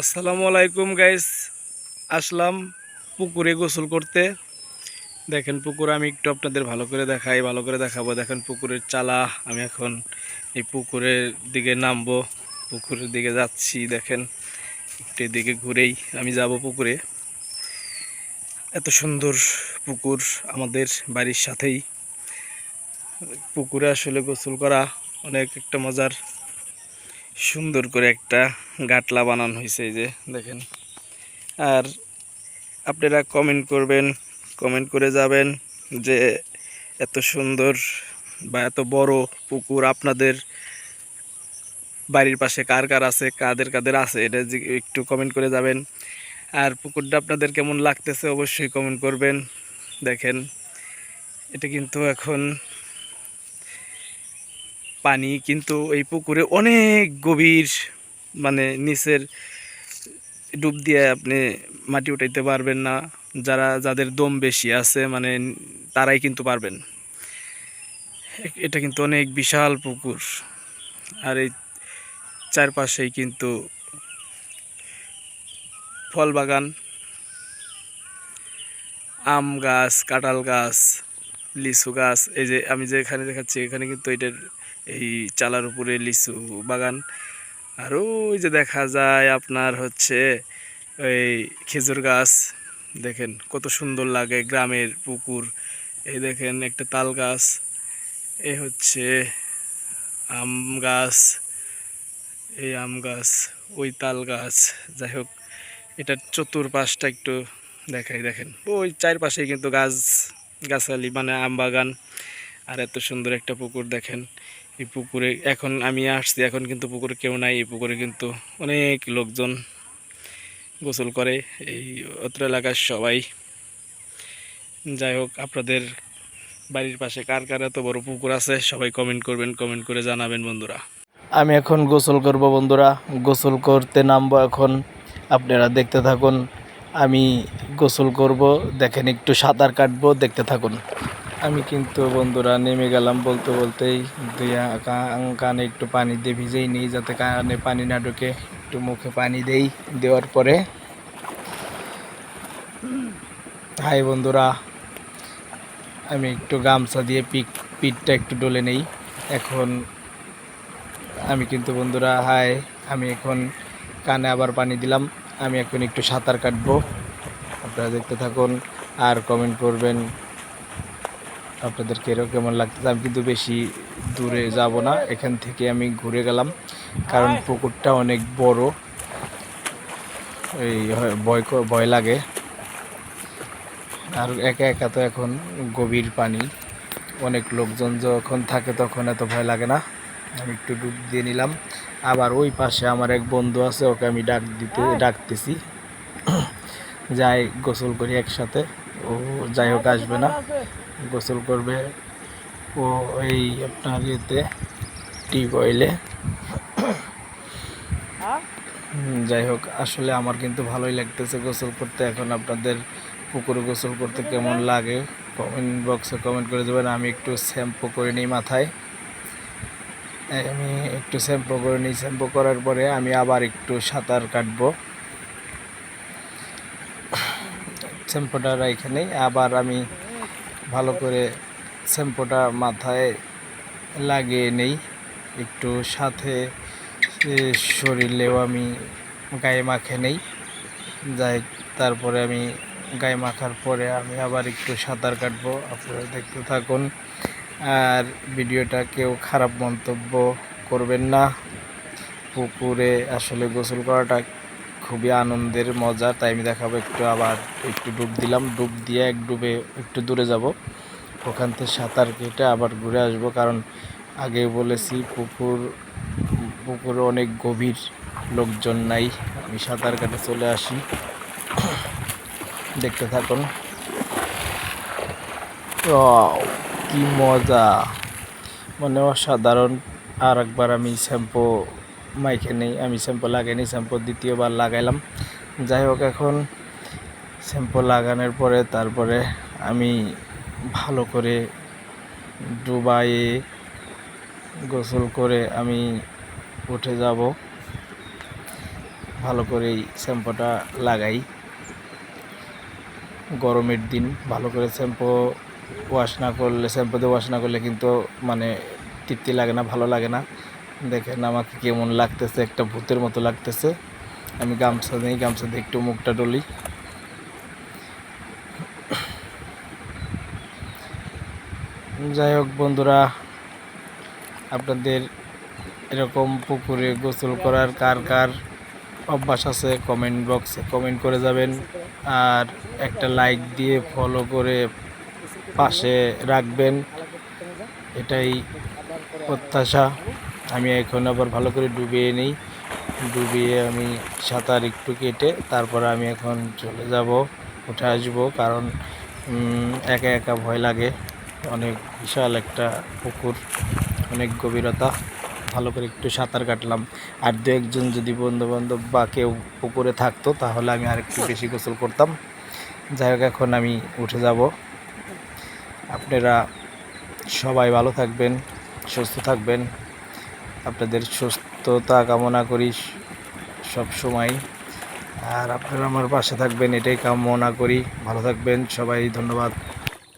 আসসালামু আলাইকুম গাইস। আসলাম পুকুরে গোসল করতে। দেখেন পুকুর আমি একটু আপনাদের ভালো করে দেখাবো। দেখেন পুকুরের চালা। আমি এখন এই পুকুরের দিকে নামবো, পুকুরের দিকে যাচ্ছি। দেখেন একটু এদিকে ঘুরেই আমি যাব পুকুরে। এত সুন্দর পুকুর আমাদের বাড়ির সাথেই। পুকুরে আসলে গোসল করা অনেক একটা মজার। সুন্দর করে একটা গাটলা বানানো হয়েছে, এই যে দেখেন। আর আপনারা কমেন্ট করবেন, কমেন্ট করে যাবেন যে এত সুন্দর বা এত বড় পুকুর আপনাদের বাড়ির পাশে কার কার আছে, কাদের কাদের আছে, এটা একটু কমেন্ট করে যাবেন। আর পুকুরটা আপনাদের কেমন লাগতেছে অবশ্যই কমেন্ট করবেন। দেখেন এটা কিন্তু এখন পানি কিন্তু এই পুকুরে অনেক গভীর, মানে নিচের ডুব দিয়ে আপনি মাটি উঠাইতে পারবেন না। যাদের দম বেশি আছে মানে তারাই কিন্তু পারবেন। এটা কিন্তু অনেক বিশাল পুকুর। আর এই চারপাশেই কিন্তু ফল বাগান, আম গাছ, কাঁঠাল গাছ, লিচু গাছ। এই যে আমি যেখানে দেখাচ্ছি এখানে কিন্তু এটার এই চালার উপরে লিচু বাগান। আর ওই যে দেখা যায় আপনার হচ্ছে ওই খেজুর গাছ। দেখেন কত সুন্দর লাগে গ্রামের পুকুর। এই দেখেন একটা তাল গাছ, এই হচ্ছে আম গাছ, এই আম গাছ, ওই তাল গাছ। যাই হোক এটার চতুর্পাশটা একটু দেখাই। দেখেন ওই চারপাশেই কিন্তু গাছালি মানে আম বাগান। আর এত সুন্দর একটা পুকুর। দেখেন এই পুকুরে এখন আমি আসছি, এখন কিন্তু পুকুরে কেউ নাই। এই পুকুরে কিন্তু অনেক লোকজন গোসল করে, এই অত্র এলাকার সবাই। যাই হোক আপনাদের বাড়ির পাশে কার কার এত বড় পুকুর আছে সবাই কমেন্ট করবেন, কমেন্ট করে জানাবেন বন্ধুরা। আমি এখন গোসল করব বন্ধুরা, গোসল করতে নামবো এখন। আপনারা দেখতে থাকুন, আমি গোসল করব। দেখেন একটু সাঁতার কাটবো, দেখতে থাকুন। আমি কিন্তু বন্ধুরা নেমে গেলাম বলতে বলতেই। কানে একটু পানি দিয়ে ভিজেই নিই যাতে কানে পানি না ঢুকে। একটু মুখে পানি দেই, দেওয়ার পরে হাই বন্ধুরা, আমি একটু গামছা দিয়ে পিঠটা একটু ডলে নেই। এখন আমি কিন্তু বন্ধুরা আমি এখন কানে আবার পানি দিলাম। আমি এখন একটু সাঁতার কাটবো, আপনারা দেখতে থাকুন আর কমেন্ট করবেন আপনাদেরকে এরকম কেমন লাগতেছে। আমি কিন্তু বেশি দূরে যাব না, এখান থেকে আমি ঘুরে গেলাম কারণ পুকুরটা অনেক বড়। এই ভয় লাগে। আর একা একা তো এখন গভীর পানি, অনেক লোকজন যখন থাকে তখন এত ভয় লাগে না। আমি একটু ডুব দিয়ে নিলাম। আবার ওই পাশে আমার এক বন্ধু আছে, ওকে আমি ডাকতেছি যাই গোসল করি একসাথে। ও যাই হোক আসবে না, গোসল করবে ও এই আপনার ইয়েতে টিউবওয়েলে। যাই হোক আসলে আমার কিন্তু ভালোই লাগতেছে গোসল করতে। এখন আপনাদের পুকুরে গোসল করতে কেমন লাগে কমেন্ট বক্সে কমেন্ট করে দেবেন। আমি একটু শ্যাম্পু করে নিই মাথায়, আমি একটু শ্যাম্পু করে নিই। শ্যাম্পু করার পরে আমি আবার একটু সাঁতার কাটবো। শ্যাম্পুটা এখানেই আবার আমি ভালো করে শ্যাম্পুটা মাথায় লাগিয়ে নেই, একটু সাথে শরীরেও আমি গায়ে মাখে নেই। যাই তারপরে আমি গায়ে মাখার পরে আমি আবার একটু সাঁতার কাটবো, আপনারা দেখতে থাকুন। আর ভিডিওটা কেউ খারাপ মন্তব্য করবেন না। পুকুরে আসলে গোসল করাটা খুবই আনন্দের, মজা। তাই আমি দেখাবো একটু আবার একটু ডুব দিলাম, ডুব দিয়ে এক ডুবে একটু দূরে যাব, ওখান থেকে সাঁতার কেটে আবার ঘুরে আসবো। কারণ আগে বলেছি পুকুরে অনেক গভীর, লোকজন নাই। আমি সাঁতার কেটে চলে আসি, দেখতে থাকুন। কি মজা, মানে অসাধারণ। আর একবার আমি শ্যাম্পু মাইখে নেই, আমি শ্যাম্পু লাগাইনি, শ্যাম্পু দ্বিতীয়বার লাগাইলাম। যাই হোক এখন শ্যাম্পু লাগানোর পরে তারপরে আমি ভালো করে ডুবাইয়ে গোসল করে আমি উঠে যাব। ভালো করে এই শ্যাম্পুটা লাগাই। গরমের দিন ভালো করে শ্যাম্পু দিয়ে ওয়াশ না করলে কিন্তু মানে তৃপ্তি লাগে না, ভালো লাগে না। দেখেন আমাকে কেমন লাগতেছে, একটা ভূতের মতো লাগতেছে। আমি গামছা দিয়ে একটু মুখটা ডলি। যাই হোক বন্ধুরা, আপনাদের এরকম পুকুরে গোসল করার কার কার অভ্যাস আছে কমেন্ট বক্সে কমেন্ট করে যাবেন। আর একটা লাইক দিয়ে ফলো করে পাশে রাখবেন, এটাই প্রত্যাশা। আমি এখন আবার ভালো করে ডুবিয়ে আমি সাঁতার একটু কেটে তারপর আমি এখন চলে যাব, উঠে আসব। কারণ একা একা ভয় লাগে, অনেক বিশাল একটা পুকুর, অনেক গভীরতা। ভালো করে একটু সাঁতার কাটলাম। আর দু একজন যদি বন্ধুবান্ধব বা কেউ পুকুরে থাকতো তাহলে আমি আরেকটু বেশি গোসল করতাম। যাই হোক, এখন আমি উঠে যাব। আপনারা সবাই ভালো থাকবেন, সুস্থ থাকবেন। আপনাদের সুস্থতা কামনা করি সব সময়। আর আপনারা আমার পাশে থাকবেন এটাই কামনা করি। ভালো থাকবেন সবাই, ধন্যবাদ।